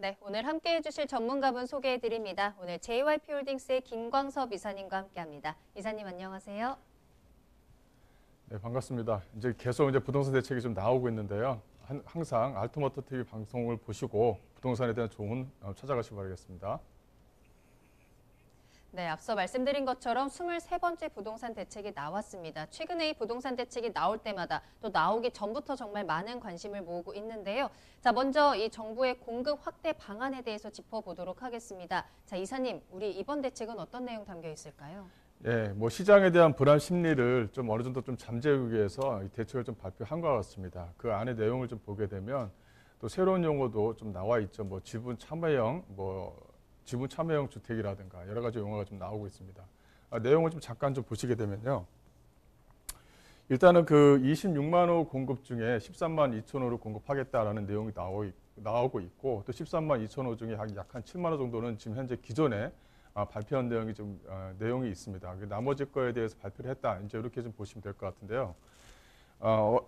네, 오늘 함께해 주실 전문가분 소개해 드립니다. 오늘 JYP홀딩스의 김광섭 이사님과 함께합니다. 이사님 안녕하세요. 네, 반갑습니다. 이제 계속 부동산 대책이 좀 나오고 있는데요. 항상 알토모터 TV 방송을 보시고 부동산에 대한 조언 찾아가시기 바라겠습니다. 네, 앞서 말씀드린 것처럼 23번째 부동산 대책이 나왔습니다. 최근에 이 부동산 대책이 나올 때마다 또 나오기 전부터 정말 많은 관심을 모으고 있는데요. 자, 먼저 이 정부의 공급 확대 방안에 대해서 짚어보도록 하겠습니다. 자, 이사님, 우리 이번 대책은 어떤 내용 담겨 있을까요? 네, 시장에 대한 불안 심리를 좀 어느 정도 좀 잠재우기 위해서 이 대책을 좀 발표한 것 같습니다. 그 안에 내용을 좀 보게 되면 또 새로운 용어도 좀 나와 있죠. 지분 참여형 주택이라든가 여러 가지 용어가 좀 나오고 있습니다. 내용을 좀 잠깐 좀 보시게 되면요. 일단은 그 26만 호 공급 중에 13만 2천 호를 공급하겠다라는 내용이 나오고 있고 또 13만 2천 호 중에 약 한 7만 호 정도는 지금 현재 기존에 발표한 내용이 내용이 있습니다. 나머지 거에 대해서 발표를 했다. 이제 이렇게 좀 보시면 될 것 같은데요.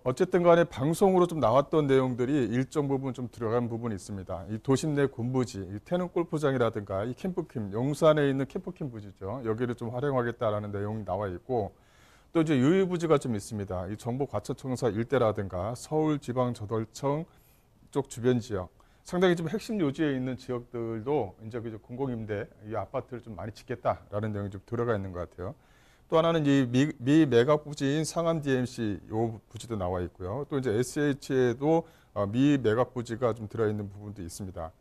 어쨌든 간에 방송으로 좀 나왔던 내용들이 일정 부분 좀 들어간 부분이 있습니다. 이 도심 내 군부지, 이 태릉 골프장이라든가 이 캠프킴, 용산에 있는 캠프킴 부지죠. 여기를 좀 활용하겠다라는 내용이 나와 있고 또 이제 유휴부지가 좀 있습니다. 이 정부과천청사 일대라든가 서울지방저돌청 쪽 주변 지역, 상당히 좀 핵심 요지에 있는 지역들도 이제 공공임대 이 아파트를 좀 많이 짓겠다라는 내용이 좀 들어가 있는 것 같아요. 또 하나는 이 미 매각 부지인 상암 DMC 요 부지도 나와 있고요. 또 이제 SH에도 미 매각 부지가 좀 들어있는 부분도 있습니다.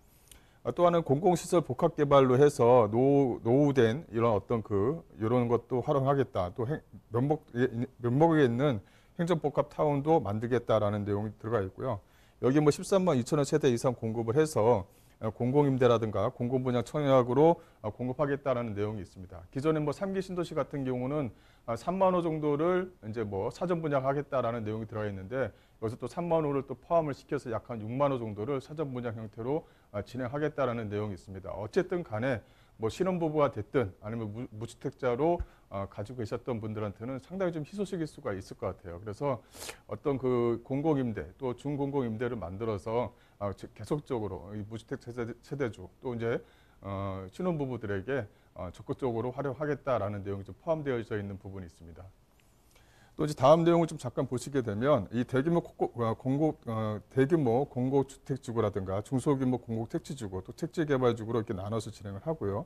또 하나는 공공시설 복합 개발로 해서 노후된 이런 이런 것도 활용하겠다. 또 면목에 있는 행정복합 타운도 만들겠다라는 내용이 들어가 있고요. 여기 13만 2천 원 세대 이상 공급을 해서 공공임대라든가 공공분양 청약으로 공급하겠다라는 내용이 있습니다. 기존에 3기 신도시 같은 경우는 3만 호 정도를 이제 사전 분양하겠다라는 내용이 들어가 있는데 여기서 또 3만 호를 또 포함을 시켜서 약 한 6만 호 정도를 사전 분양 형태로 진행하겠다라는 내용이 있습니다. 어쨌든 간에 신혼부부가 됐든 아니면 무주택자로 가지고 계셨던 분들한테는 상당히 좀 희소식일 수가 있을 것 같아요. 그래서 어떤 그 공공임대 또 중공공임대를 만들어서 계속적으로 이 무주택 세대주 또 이제 신혼부부들에게 적극적으로 활용하겠다라는 내용이 좀 포함되어져 있는 부분이 있습니다. 또 이제 다음 내용을 좀 잠깐 보시게 되면 이 대규모 공공주택지구라든가 중소규모 공공택지지구 또 택지개발지구로 이렇게 나눠서 진행을 하고요.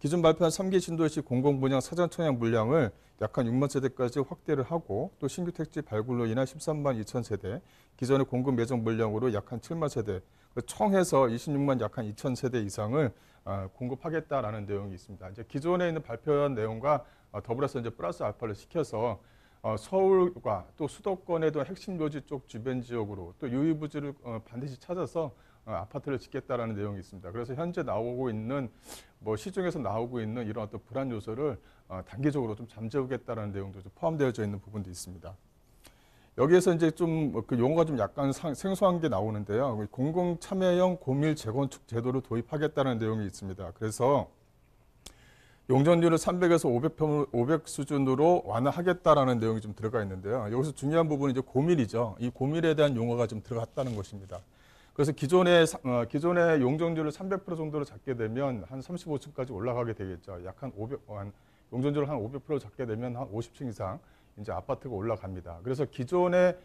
기존 발표한 3기 신도시 공공분양 사전 청약 물량을 약 한 6만 세대까지 확대를 하고 또 신규 택지 발굴로 인한 13만 2천 세대, 기존의 공급 예정 물량으로 약 한 7만 세대, 총 해서 26만 약 한 2천 세대 이상을 공급하겠다라는 내용이 있습니다. 이제 기존에 있는 발표한 내용과 더불어서 이제 플러스 알파를 시켜서 서울과 또 수도권에도 핵심 요지 쪽 주변 지역으로 또 유휴부지를 반드시 찾아서 아파트를 짓겠다라는 내용이 있습니다. 그래서 현재 나오고 있는 시중에서 나오고 있는 이런 어떤 불안 요소를 단기적으로 좀 잠재우겠다라는 내용도 좀 포함되어져 있는 부분도 있습니다. 여기에서 이제 그 용어가 좀 약간 생소한 게 나오는데요. 공공 참여형 고밀 재건축 제도를 도입하겠다는 내용이 있습니다. 그래서 용적률을 300에서 500 수준으로 완화하겠다라는 내용이 좀 들어가 있는데요. 여기서 중요한 부분은 이제 고밀이죠. 이 고밀에 대한 용어가 좀 들어갔다는 것입니다. 그래서 기존의 용적률을 300% 정도로 잡게 되면 한 35층까지 올라가게 되겠죠. 용적률을 한 500% 잡게 되면 한 50층 이상 이제 아파트가 올라갑니다. 그래서 기존의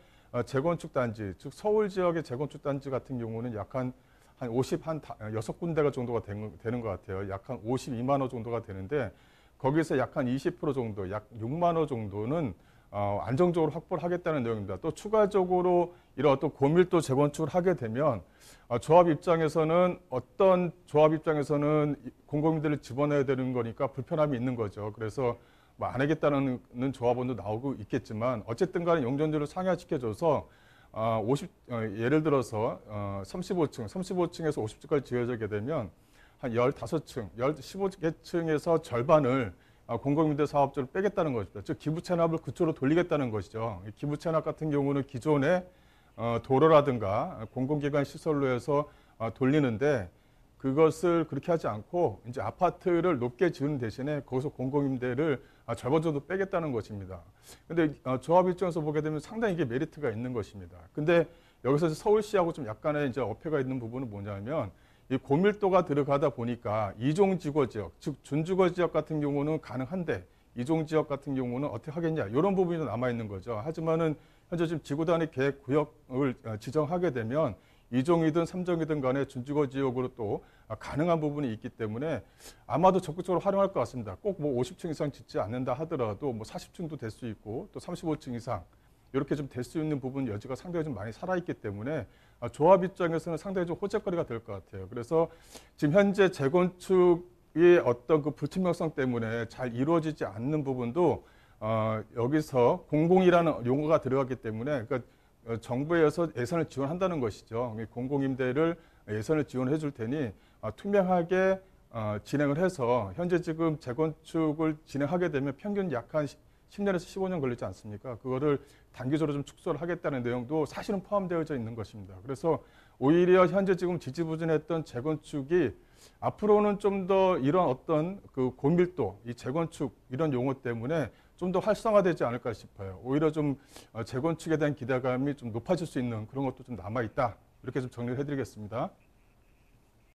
재건축 단지, 즉 서울 지역의 재건축 단지 같은 경우는 약 한 6군데가 정도가 되는 것 같아요. 약 한 52만 호 정도가 되는데 거기서 약 한 20% 정도, 약 6만 호 정도는 안정적으로 확보를 하겠다는 내용입니다. 또 추가적으로 이런 어떤 고밀도 재건축을 하게 되면 조합 입장에서는 공공임대를 집어넣어야 되는 거니까 불편함이 있는 거죠. 그래서 안 하겠다는 조합원도 나오고 있겠지만 어쨌든 간에 용적률을 상향시켜줘서 예를 들어서 35층에서 50층까지 지어지게 되면 한 15층, 15층에서 절반을 공공임대 사업자를 빼겠다는 것입니다. 즉 기부 체납을 그쪽으로 돌리겠다는 것이죠. 기부 체납 같은 경우는 기존에 도로라든가 공공기관 시설로 해서 돌리는데 그것을 그렇게 하지 않고 이제 아파트를 높게 지은 대신에 거기서 공공임대를 절반 정도 빼겠다는 것입니다. 근데 조합 입장에서 보게 되면 상당히 이게 메리트가 있는 것입니다. 근데 여기서 서울시하고 좀 약간의 이제 어폐가 있는 부분은 뭐냐면 이 고밀도가 들어가다 보니까 이종지구 지역, 즉 준주거 지역 같은 경우는 가능한데 이종지역 같은 경우는 어떻게 하겠냐 이런 부분이 남아 있는 거죠. 하지만은 현재 지금 지구단위 계획 구역을 지정하게 되면 2종이든 3종이든 간에 준주거 지역으로 또 가능한 부분이 있기 때문에 아마도 적극적으로 활용할 것 같습니다. 꼭 뭐 50층 이상 짓지 않는다 하더라도 뭐 40층도 될 수 있고 또 35층 이상 이렇게 좀 될 수 있는 부분 여지가 상당히 좀 많이 살아있기 때문에 조합 입장에서는 상당히 좀 호재거리가 될 것 같아요. 그래서 지금 현재 재건축의 어떤 그 불투명성 때문에 잘 이루어지지 않는 부분도 여기서 공공이라는 용어가 들어가기 때문에 그러니까 정부에서 예산을 지원한다는 것이죠. 공공임대를 예산을 지원해 줄 테니 투명하게 진행을 해서 현재 지금 재건축을 진행하게 되면 평균 약 한 10년에서 15년 걸리지 않습니까? 그거를 단기적으로 좀 축소를 하겠다는 내용도 사실은 포함되어져 있는 것입니다. 그래서 오히려 현재 지금 지지부진했던 재건축이 앞으로는 좀 더 이런 어떤 그 고밀도, 이 재건축 이런 용어 때문에 좀 더 활성화되지 않을까 싶어요. 오히려 좀 재건축에 대한 기대감이 좀 높아질 수 있는 그런 것도 좀 남아있다. 이렇게 좀 정리를 해드리겠습니다.